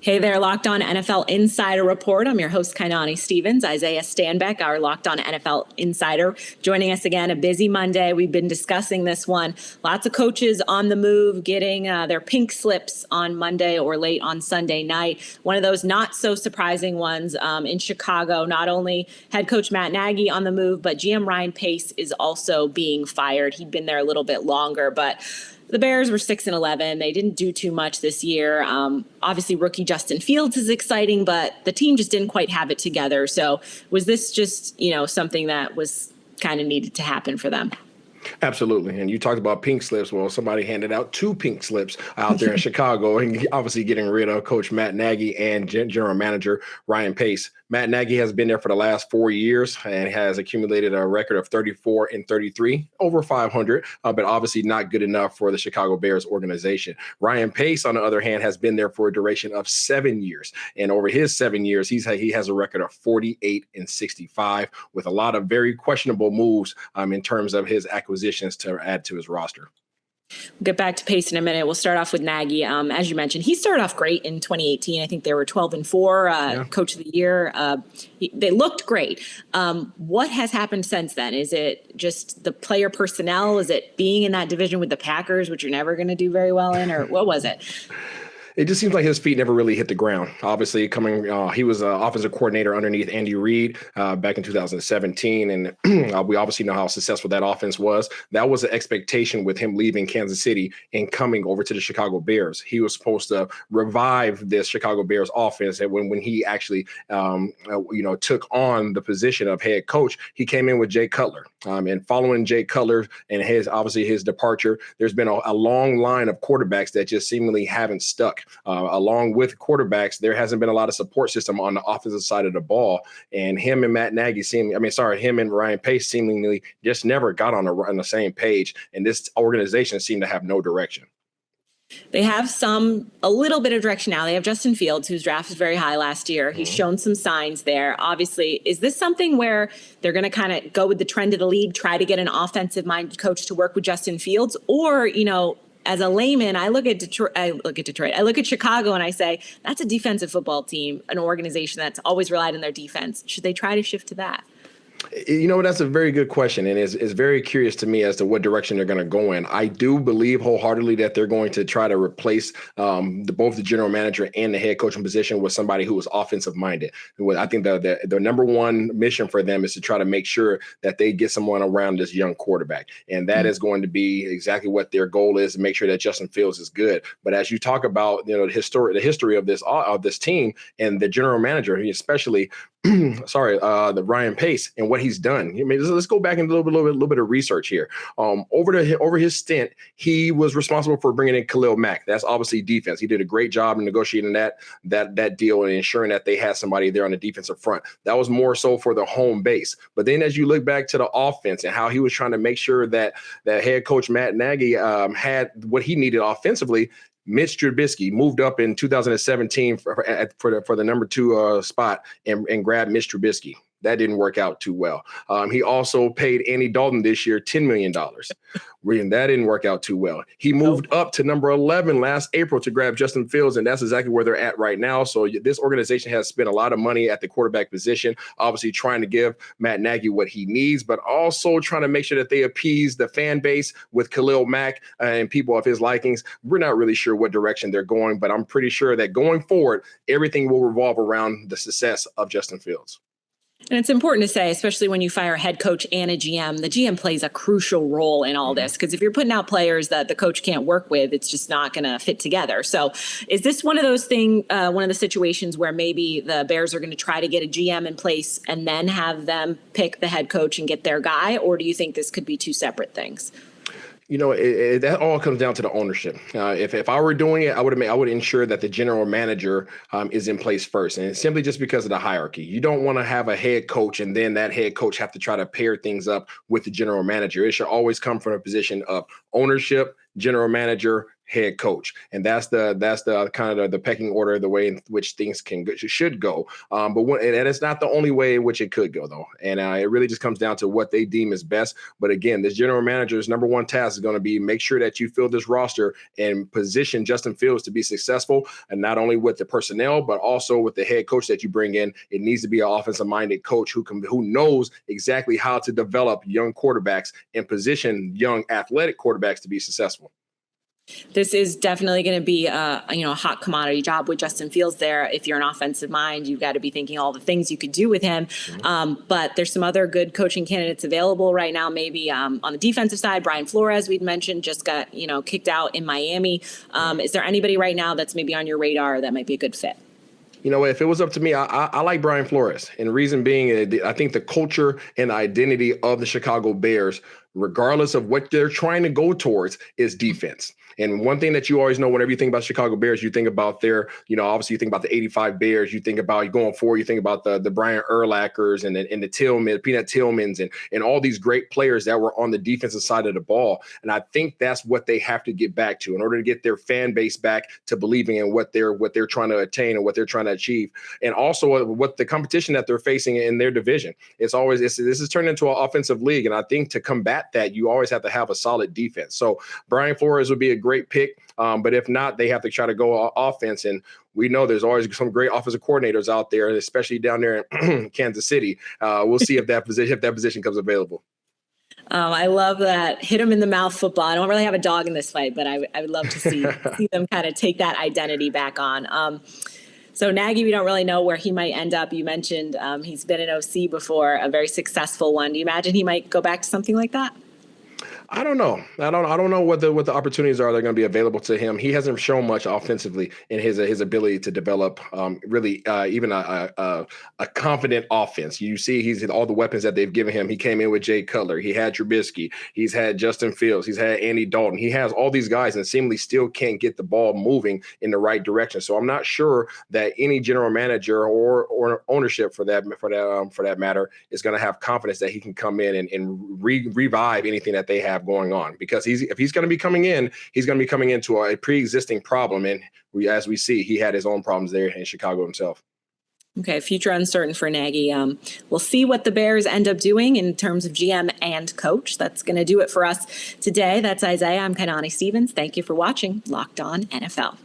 Hey there, Locked On NFL Insider Report. I'm your host, Kainani Stevens. Isaiah Stanback, our Locked On NFL Insider, joining us again. A busy Monday. We've been discussing this one. Lots of coaches on the move, getting their pink slips on Monday or late on Sunday night. One of those not so surprising ones in Chicago. Not only head coach Matt Nagy on the move, but GM Ryan Pace is also being fired. He'd been there a little bit longer, but the Bears were 6-11. They didn't do too much this year. Obviously, rookie Justin Fields is exciting, but the team just didn't quite have it together. So was this just, something that was kind of needed to happen for them? Absolutely. And you talked about pink slips. Well, somebody handed out 2 pink slips out there in Chicago, and obviously getting rid of Coach Matt Nagy and General Manager Ryan Pace. Matt Nagy has been there for the last 4 years and has accumulated a record of 34-33, over 500, but obviously not good enough for the Chicago Bears organization. Ryan Pace, on the other hand, has been there for a duration of 7 years. And over his 7 years, he has a record of 48-65 with a lot of very questionable moves in terms of his acquisitions to add to his roster. We'll get back to Pace in a minute. We'll start off with Nagy. As you mentioned, he started off great in 2018. I think they were 12-4, Coach of the Year. They looked great. What has happened since then? Is it just the player personnel? Is it being in that division with the Packers, which you're never going to do very well in, or what was it? It just seems like his feet never really hit the ground. Obviously, he was an offensive coordinator underneath Andy Reid back in 2017, and we obviously know how successful that offense was. That was an expectation with him leaving Kansas City and coming over to the Chicago Bears. He was supposed to revive this Chicago Bears offense, and when he actually took on the position of head coach, he came in with Jay Cutler. And following Jay Cutler and his departure, there's been a long line of quarterbacks that just seemingly haven't stuck. Along with quarterbacks, there hasn't been a lot of support system on the offensive side of the ball. And him and Ryan Pace seemingly just never got on the same page. And this organization seemed to have no direction. They have a little bit of direction now. They have Justin Fields, whose draft was very high last year. He's shown some signs there. Obviously, is this something where they're going to kind of go with the trend of the league, try to get an offensive-minded coach to work with Justin Fields? Or, as a layman, I look at Chicago and I say, that's a defensive football team, an organization that's always relied on their defense. Should they try to shift to that? That's a very good question, and it's very curious to me as to what direction they're going to go in. I do believe wholeheartedly that they're going to try to replace both the general manager and the head coaching position with somebody who is offensive minded. I think the number one mission for them is to try to make sure that they get someone around this young quarterback, and that is going to be exactly what their goal is, to make sure that Justin Fields is good. But as you talk about the history of this team and the general manager, especially the Ryan Pace and what he's done. Let's go back and do a little bit of research here. Over his stint, he was responsible for bringing in Khalil Mack. That's obviously defense. He did a great job in negotiating that deal and ensuring that they had somebody there on the defensive front. That was more so for the home base. But then as you look back to the offense and how he was trying to make sure that head coach Matt Nagy had what he needed offensively, Mitch Trubisky moved up in 2017 for the number 2 spot and grabbed Mitch Trubisky. That didn't work out too well. He also paid Andy Dalton this year $10 million. That didn't work out too well. He moved up to number 11 last April to grab Justin Fields, and that's exactly where they're at right now. So this organization has spent a lot of money at the quarterback position, obviously trying to give Matt Nagy what he needs, but also trying to make sure that they appease the fan base with Khalil Mack and people of his likings. We're not really sure what direction they're going, but I'm pretty sure that going forward, everything will revolve around the success of Justin Fields. And it's important to say, especially when you fire a head coach and a GM, the GM plays a crucial role in all this, because if you're putting out players that the coach can't work with, it's just not going to fit together. So is this one of those one of the situations where maybe the Bears are going to try to get a GM in place and then have them pick the head coach and get their guy? Or do you think this could be 2 separate things? That all comes down to the ownership. If I were doing it, I would ensure that the general manager is in place first, and it's simply just because of the hierarchy. You don't want to have a head coach and then that head coach have to try to pair things up with the general manager. It should always come from a position of ownership, general manager, head coach. And that's the kind of the pecking order, the way in which things should go. And it's not the only way in which it could go, though. And it really just comes down to what they deem is best. But again, this general manager's number one task is going to be make sure that you fill this roster and position Justin Fields to be successful, and not only with the personnel, but also with the head coach that you bring in. It needs to be an offensive-minded coach who knows exactly how to develop young quarterbacks and position young athletic quarterbacks to be successful. This is definitely going to be a hot commodity job with Justin Fields there. If you're an offensive mind, you've got to be thinking all the things you could do with him. But there's some other good coaching candidates available right now. Maybe on the defensive side, Brian Flores, we'd mentioned, just got kicked out in Miami. Is there anybody right now that's maybe on your radar that might be a good fit? If it was up to me, I like Brian Flores. And reason being, I think the culture and identity of the Chicago Bears, regardless of what they're trying to go towards, is defense. And one thing that you always know whenever you think about Chicago Bears, you think about their, obviously you think about the 85 Bears, you think about going forward, you think about the Brian Urlachers and the Tillman, Peanut Tillmans and all these great players that were on the defensive side of the ball. And I think that's what they have to get back to in order to get their fan base back to believing in what they're trying to attain and what they're trying to achieve. And also what the competition that they're facing in their division. This is turned into an offensive league. And I think to combat that, you always have to have a solid defense. So Brian Flores would be a great pick. But if not, they have to try to go offense. And we know there's always some great offensive coordinators out there, especially down there in Kansas City. We'll see if that position comes available. I love that hit him in the mouth football. I don't really have a dog in this fight, but I would love to see them kind of take that identity back on. So Nagy, we don't really know where he might end up. You mentioned he's been an OC before, a very successful one. Do you imagine he might go back to something like that? I don't know. I don't know what the opportunities are that are going to be available to him. He hasn't shown much offensively in his ability to develop even a confident offense. You see, he's all the weapons that they've given him. He came in with Jay Cutler. He had Trubisky. He's had Justin Fields. He's had Andy Dalton. He has all these guys and seemingly still can't get the ball moving in the right direction. So I'm not sure that any general manager or ownership for that matter is going to have confidence that he can come in and revive anything that they have going on, because if he's going to be coming in, he's going to be coming into a pre-existing problem. And as we see, he had his own problems there in Chicago himself. Okay, future uncertain for Nagy. We'll see what the Bears end up doing in terms of GM and coach. That's going to do it for us today. That's Isaiah. I'm Kainani Stevens. Thank you for watching Locked On NFL.